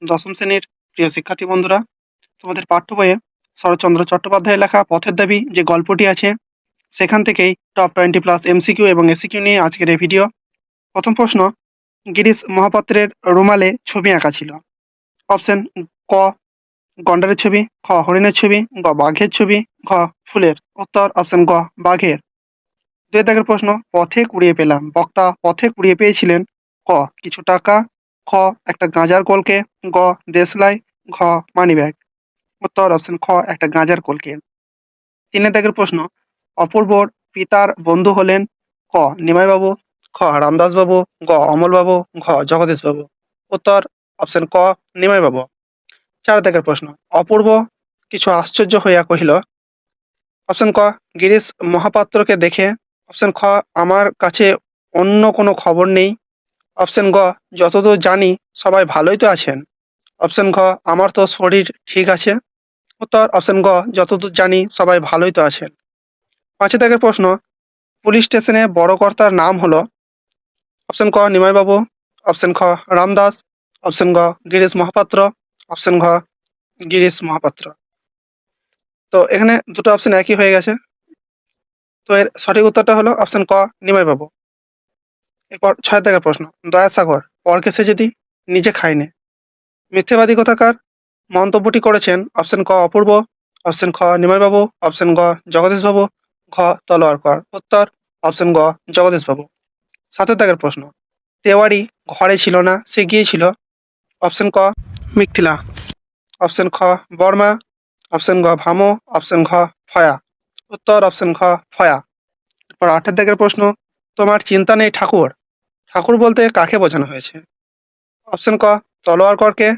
দশম শ্রেণীর প্রিয় শিক্ষার্থী বন্ধুরা, তোমাদের পাঠ্য বইয়ে শরৎচন্দ্র চট্টোপাধ্যায়ের লেখা পথের দাবি যে গল্পটি আছে সেখান থেকেই টপ 20 প্লাস এমসিকিউ এবং এসিকিউ নিয়ে আজকের এই ভিডিও। প্রথম প্রশ্ন, গিরিশ মহাপাত্রের রুমালে ছবি আঁকা ছিল। অপশন ক গন্ডারের ছবি, খ হরিণের ছবি, গ বাঘের ছবি, ঘ ফুলের। উত্তর অপশন গ বাঘের। দুই দাগের প্রশ্ন, পথে কুড়িয়ে পেলাম, বক্তা পথে কুড়িয়ে পেয়েছিলেন ক কিছু টাকা, খ একটা গাঁজার কলকে, গ দেশলাই, ঘ মানিব্যাগ। উত্তর অপশন খ একটা গাঁজার কলকে। তিনের দাগের প্রশ্ন, অপূর্বর পিতার বন্ধু হলেন ক নিমাইবাবু, খ রামদাসবাবু, গ অমলবাবু, ঘ জগদীশবাবু। উত্তর অপশন ক নিমাইবাবু। চার দাগের প্রশ্ন, অপূর্ব কিছু আশ্চর্য হইয়া কহিল। অপশন ক গিরিশ মহাপাত্রকে দেখে, অপশন খ আমার কাছে অন্য কোনো খবর নেই, অপশন গ যতদূর জানি সবাই ভালোই তো আছেন, অপশন ঘ আমার তো শরীর ঠিক আছে। উত্তর অপশন গ যতদূর জানি সবাই ভালোই তো আছেন। পাঁচে দাগের প্রশ্ন, পুলিশ স্টেশনে বড় কর্তার নাম হলো। অপশন ক নিমাইবাবু, অপশন খ রামদাস, অপশন গ গিরিশ মহাপাত্র, অপশন ঘ গিরিশ মহাপাত্র। তো এখানে দুটো অপশন একই হয়ে গেছে, তো এর সঠিক উত্তরটা হলো অপশন ক নিমাইবাবু। এরপর ছয় দাগের প্রশ্ন, দয়াসাগর পরকে সে যদি নিজে খায়নি, মিথ্যেবাদী কোথাকার মন্তব্যটি করেছেন অপশন ক অপূর্ব, অপশন খ নিমাইবাবু, অপশন গ জগদীশবাবু, ঘ তলোয়ারকর। উত্তর অপশন গ জগদীশবাবু। সাতের দাগের প্রশ্ন, তেওয়ারি ঘরে ছিল না, সে গিয়েছিল। অপশন ক মিথিলা, অপশন খ বর্মা, অপশন গ ভামো, অপশন ঘ ফয়া। উত্তর অপশন খ ফয়া। এরপর আটের দাগের প্রশ্ন, তোমার চিন্তা নেই ঠাকুর, ঠাকুর বলতে কাকে বোঝানো হয়েছে। অপশন ক তলোয়ারকরকে,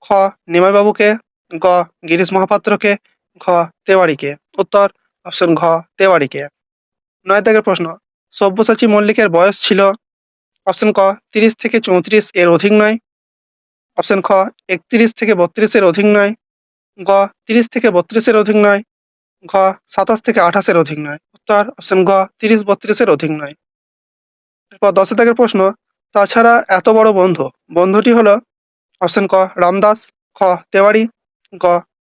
খ নিমাইবাবুকে, গ গিরিশ মহাপাত্রকে, ঘ তেওয়ারিকে। উত্তর অপশন ঘ তেওয়ারিকে। নয় দাগের প্রশ্ন, সব্যসাচী মল্লিকের বয়স ছিল। অপশন ক 30 থেকে 34 এর অধিক নয়, অপশন খ 31 থেকে 32 এর অধিক নয়, গ 30 থেকে 32 এর অধিক নয়, ঘ 27 থেকে 28 এর অধিক নয়। উত্তর অপশন গ 30-32 এর অধিক নয়। এরপর 10 দাগের প্রশ্ন, তাছাড়া এত বড় বন্ধু, বন্ধুটি হলো। অপশন ক রামদাস, খ তেওয়ারি, গ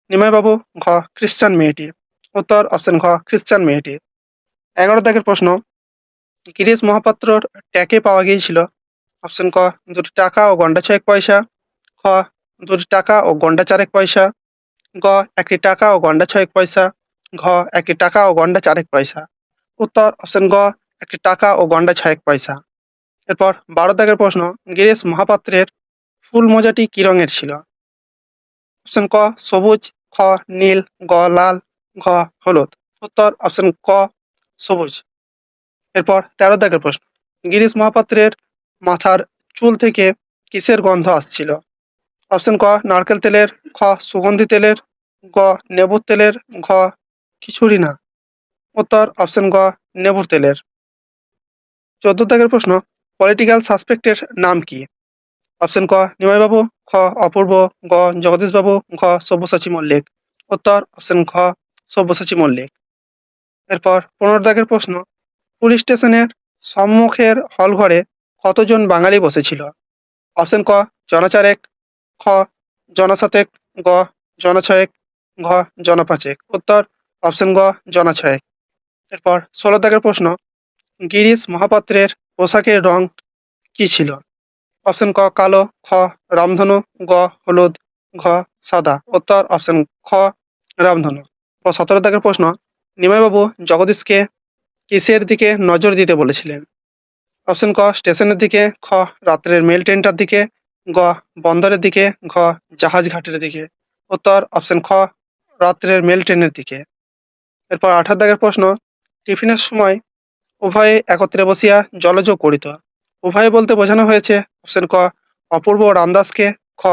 নিমাইবাবু, ঘ খ্রিস্টান মেয়েটি। উত্তর অপশন ঘ খ্রিস্টান মেয়েটি। 11 দাগের প্রশ্ন, গিরিশ মহাপাত্রর ট্যাকে পাওয়া গিয়েছিল। অপশন ক 2টি টাকা ও গন্ডা 6 পয়সা, খ 2টি টাকা ও গন্ডা 4 পয়সা, গ 1টি টাকা ও গন্ডা 6 পয়সা, ঘ 1টি টাকা ও গন্ডা 4 পয়সা। উত্তর অপশন গ 1টি টাকা ও গন্ডা 6 পয়সা। এরপর 12 দাগের প্রশ্ন, গিরিশ মহাপাত্রের ফুল মোজাটি কি রঙের ছিল। অপশন ক সবুজ, খ নীল, গ লাল, ঘ হলুদ। উত্তর অপশন ক সবুজ। এরপর 13 দাগের প্রশ্ন, গিরিশ মহাপাত্রের মাথার চুল থেকে কিসের গন্ধ আসছিল। অপশন ক নারকেল তেলের, খ সুগন্ধি তেলের, গ নেবুর তেলের, ঘ কিছুরই না। উত্তর অপশন গ নেবুর তেলের। 14 দাগের প্রশ্ন, পলিটিক্যাল সাসপেক্টের নাম কি। অপশন ক নিমাইবাবু, খ অপূর্ব, গ জগদীশবাবু, ঘ সব্যসাচী মল্লিক। উত্তর অপশন খ সব্যসাচী মল্লিক। এরপর 15 দাগের প্রশ্ন, পুলিশ স্টেশনের সম্মুখের হলঘরে কতজন বাঙালি বসেছিল। অপশন ক জনচারেক, খ জনশতেক, গ জনছয়েক, ঘ জনপাঁচেক। উত্তর অপশন গ জনছয়েক। এরপর 16 দাগের প্রশ্ন, গিরিশ মহাপাত্রের পোশাকের রং কি ছিল। অপশন ক কালো, খ রামধনু, গ হলুদ, ঘ সাদা। উত্তর অপশন খ রামধনু। 17 দাগের প্রশ্ন, নিমাইবাবু জগদীশকে কিসের দিকে নজর দিতে বলেছিলেন। অপশন ক স্টেশনের দিকে, খ রাত্রের মেল ট্রেনটার দিকে, গ বন্দরের দিকে, ঘ জাহাজ ঘাটের দিকে। উত্তর অপশন খ রাত্রের মেল ট্রেনের দিকে। এরপর 18 দাগের প্রশ্ন, টিফিনের সময় উভয়ে একত্রে বসিয়া জলযোগ করিত। উভয়ে বলতে বোঝানো হয়েছে অপশন ক অপূর্ব ও রামদাসকে, খ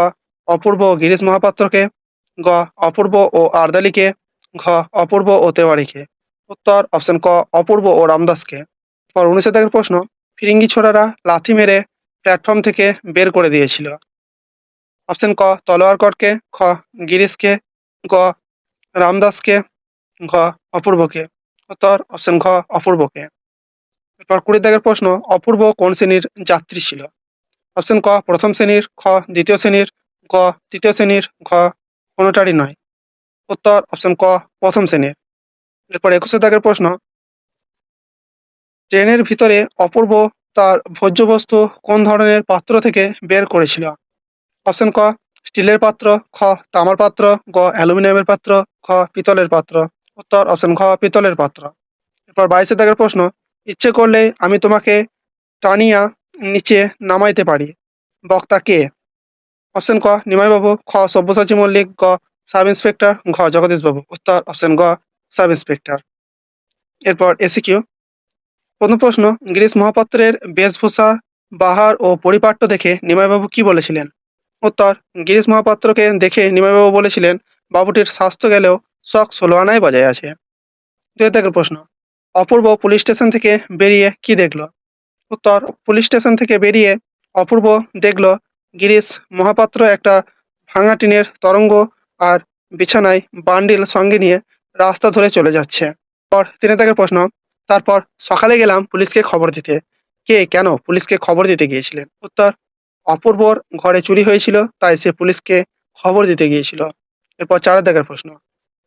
অপূর্ব ও গিরিশ মহাপাত্রকে, গ অপূর্ব ও আর্দালিকে, ঘ অপূর্ব ও তেওয়ারিকে। উত্তর অপশন ক অপূর্ব ও রামদাসকে। পর 19 দাগের প্রশ্ন, ফিরিঙ্গি ছোড়ারা লাথি মেরে প্ল্যাটফর্ম থেকে বের করে দিয়েছিল। অপশন ক তলোয়ারকরকে, খ গিরিশকে, গ রামদাসকে, ঘ অপূর্বকে। উত্তর অপশন ঘ অপূর্বকে। এরপর 20 দাগের প্রশ্ন, অপূর্ব কোন শ্রেণীর যাত্রী ছিল। অপশন ক প্রথম শ্রেণীর, খ দ্বিতীয় শ্রেণীর, গ তৃতীয় শ্রেণীর, ঘ কোনোটারই নয়। উত্তর অপশন ক প্রথম শ্রেণীর। এরপর 21 দাগের প্রশ্ন, ট্রেনের ভিতরে অপূর্ব তার ভোজ্য বস্তু কোন ধরনের পাত্র থেকে বের করেছিল? অপশন ক স্টিলের পাত্র, খ তামার পাত্র, গ অ্যালুমিনিয়ামের পাত্র, খ পিতলের পাত্র। উত্তর অপশন ঘ পিতলের পাত্র। এরপর 22 দাগের প্রশ্ন, ইচ্ছে করলে আমি তোমাকে টানিয়া নিচে নামাইতে পারি, বক্তা কে? অপশন ক নিমাইবাবু, খ সব্যসাচী মল্লিক, গ সাব ইন্সপেক্টর, ঘ জগদীশবাবু। উত্তর অপশন গ সাব ইন্সপেক্টর। এরপর এসিকিউ, প্রথম প্রশ্ন, গিরিশ মহাপাত্রের বেশভূষা, বাহার ও পরিপাট্য দেখে নিমাইবাবু কি বলেছিলেন? উত্তর, গিরিশ মহাপাত্রকে দেখে নিমাইবাবু বলেছিলেন, বাবুটির স্বাস্থ্য গেলেও শখ 16 আনাই বজায় আছে। 2 দাগের প্রশ্ন, অপূর্ব পুলিশ স্টেশন থেকে বেরিয়ে কি দেখলো? উত্তর, পুলিশ স্টেশন থেকে বেরিয়ে অপূর্ব দেখল গিরিশ মহাপাত্র একটা ভাঙা টিনের তরঙ্গ আর বিছানায় বান্ডিল সঙ্গে নিয়ে রাস্তা ধরে চলে যাচ্ছে। পর 3 দাগের প্রশ্ন, তারপর সকালে গেলাম পুলিশকে খবর দিতে। কে কেন পুলিশকে খবর দিতে গিয়েছিলেন? উত্তর, অপূর্বর ঘরে চুরি হয়েছিল, তাই সে পুলিশকে খবর দিতে গিয়েছিল। এরপর 4 দাগের প্রশ্ন,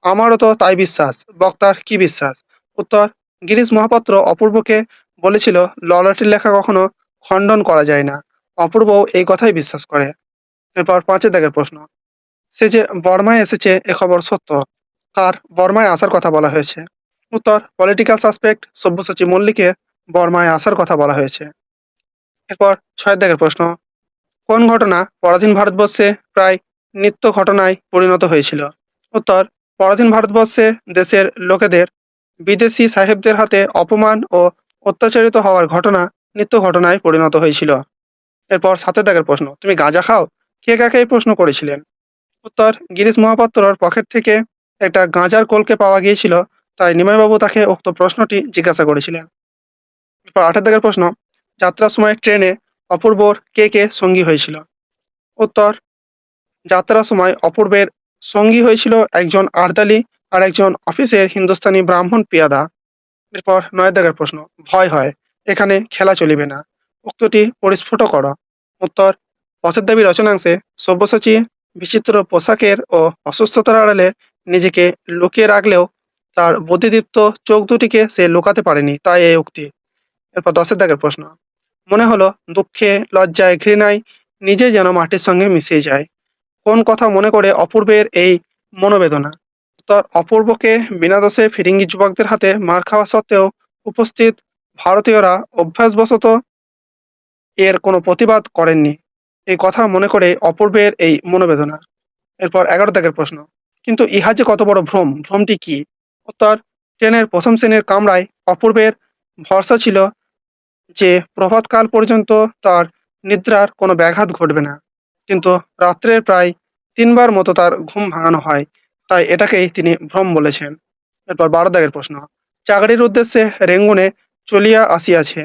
আমারও তো তাই বিশ্বাস, বক্তার কি বিশ্বাস? উত্তর, গিরিশ মহাপাত্র অপূর্বকে বলেছিল ললাটির লেখা কখনো খণ্ডন করা যায় না, অপূর্বও এই কথাই বিশ্বাস করে। এরপর 5 দাগের প্রশ্ন, সে যে বর্মায় এসেছে এ খবর সত্য, কার বর্মায় আসার কথা বলা হয়েছে? উত্তর, পলিটিক্যাল সাসপেক্ট সব্যসাচী মল্লিকের বর্মায় আসার কথা বলা হয়েছে। এরপর 6 দাগের প্রশ্ন, কোন ঘটনা পরাধীন ভারতবর্ষে প্রায় নিত্য ঘটনায় পরিণত হয়েছিল? উত্তর, পরাধীন ভারতবর্ষে দেশের লোকেদের বিদেশি সাহেবদের হাতে অপমান ও অত্যাচারিত হওয়ার ঘটনা নিত্য ঘটনায় পরিণত হয়েছিল। এরপর 7 দাগের প্রশ্ন, তুমি গাঁজা খাও? কে কাকে এই প্রশ্ন করেছিলেন? উত্তর, গিরিশ মহাপাত্রর পকেট থেকে একটা গাঁজার কলকে পাওয়া গিয়েছিল, তাই নিমাইবাবু তাকে উক্ত প্রশ্নটি জিজ্ঞাসা করেছিলেন। এরপর 8 দাগের প্রশ্ন, যাত্রার সময় ট্রেনে অপূর্বর কে কে সঙ্গী হয়েছিল? উত্তর, যাত্রার সময় অপূর্বের সঙ্গী হয়েছিল একজন আর্দালি আর একজন অফিসের হিন্দুস্তানি ব্রাহ্মণ পেয়াদা। এরপর 9 দাগের প্রশ্ন, ভয় হয়, এখানে খেলা চলিবে না, উক্তটি পরিস্ফুট করো। উত্তর, পথের দাবি রচনাংশে সব্যসাচী বিচিত্র পোশাকের ও অসুস্থতার আড়ালে নিজেকে লুকিয়ে রাখলেও তার বুদ্ধিদীপ্ত চোখ দুটিকে সে লুকাতে পারেনি, তাই এই উক্তি। এরপর 10 দাগের প্রশ্ন, মনে হলো দুঃখে লজ্জায় ঘৃণায় নিজে যেন মাটির সঙ্গে মিশিয়ে যায়, কোন কথা মনে করে অপূর্বের এই মনোবেদনা? উত্তর, অপূর্বকে বিনা দোষে ফিরিঙ্গি যুবকদের হাতে মার খাওয়া সত্ত্বেও উপস্থিত ভারতীয়রা অভ্যাসবশত এর কোনো প্রতিবাদ করেননি, এই কথা মনে করে অপূর্বের এই মনোবেদনা। এরপর 11 দাগের প্রশ্ন, কিন্তু ইহা যে কত বড় ভ্রম, ভ্রমটি কি? উত্তর, ট্রেনের প্রথম শ্রেণীর কামরায় অপূর্বের ভরসা ছিল যে প্রভাতকাল পর্যন্ত তার নিদ্রার কোনো ব্যাঘাত ঘটবে না, কিন্তু রাত্রের প্রায় 3 বার মতো তার ঘুম ভাঙানো হয়, তাই এটাকেই তিনি ভ্রম বলেছেন। এরপর 12 দাগের প্রশ্ন, চাকরির উদ্দেশ্যে রেঙ্গুনে চলিয়া আসিয়াছে,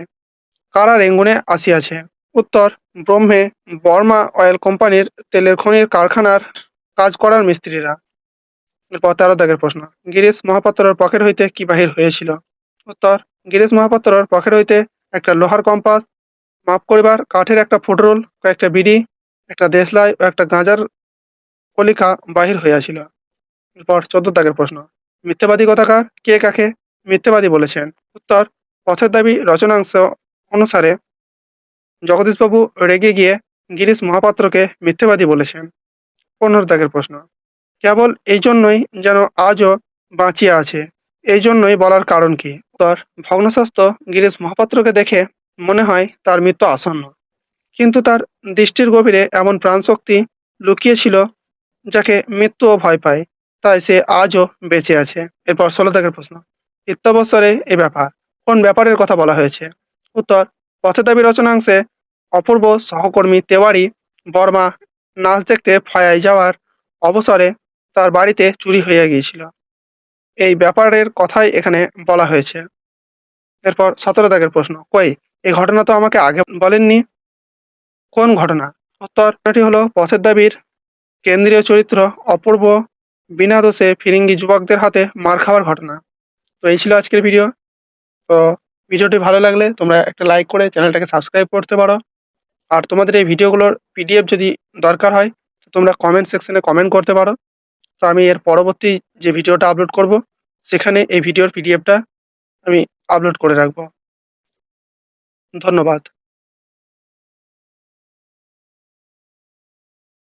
কারা রেঙ্গুনে আসিয়াছে? উত্তর, ব্রহ্মে বর্মা অয়েল কোম্পানির তেলের খনির কারখানার কাজ করার মিস্ত্রিরা। এরপর 13 দাগের প্রশ্ন, গিরিশ মহাপাত্রর পকেট হইতে কি বাহির হয়েছিল? উত্তর, গিরিশ মহাপাত্রর পকেট হইতে একটা লোহার কম্পাস, মাপ করিবার কাঠের একটা ফুটরোল, কয়েকটা বিড়ি, একটা দেশলাই ও একটা গাঁজার কলিকা বাহির হইয়াছিল। এরপর 14 দাগের প্রশ্ন, মিথ্যাবাদী কথাকার, কে কাকে মিথ্যাবাদী বলেছেন? উত্তর, পথের দাবি রচনাংশ অনুসারে জগদীশবাবু রেগে গিয়ে গিরিশ মহাপাত্রকে মিথ্যাবাদী বলেছেন। 15 দাগের প্রশ্ন, কেবল এই জন্যই যেন আজও বাঁচিয়া আছে, এই জন্যই বলার কারণ কি? উত্তর, ভগ্নস্বাস্থ্য গিরিশ মহাপাত্রকে দেখে মনে হয় তার মৃত্যু আসন্ন, কিন্তু তার দৃষ্টির গভীরে এমন প্রাণশক্তি লুকিয়ে ছিল যাকে মৃত্যুও ভয় পায়, তাই সে আজও বেঁচে আছে। এরপর 16 দাগের প্রশ্ন, ইত্যাবসরে এ ব্যাপার, কোন ব্যাপারের কথা বলা হয়েছে? উত্তর, পথের দাবি রচনাংশে অপূর্ব সহকর্মী তেওয়ারি বর্মা নাচ দেখতে ফয়ায় যাওয়ার অবসরে তার বাড়িতে চুরি হইয়া গিয়েছিল, এই ব্যাপারের কথাই এখানে বলা হয়েছে। এরপর 17 দাগের প্রশ্ন, কই এই ঘটনা তো আমাকে আগে বলেননি, কোন ঘটনা? উত্তরটি হলো পথের দাবির কেন্দ্রীয় চরিত্র অপূর্ব বিনা দোষে ফিরিঙ্গি যুবকদের হাতে মার খাওয়ার ঘটনা। তো এই ছিল আজকের ভিডিও। তো ভিডিওটি ভালো লাগলে তোমরা একটা লাইক করে চ্যানেলটাকে সাবস্ক্রাইব করতে পারো, আর তোমাদের এই ভিডিওগুলোর পিডিএফ যদি দরকার হয় তোমরা কমেন্ট সেকশনে কমেন্ট করতে পারো। তো আমি এর পরবর্তী যে ভিডিওটা আপলোড করব সেখানে এই ভিডিওর পিডিএফটা আমি আপলোড করে রাখবো। ধন্যবাদ।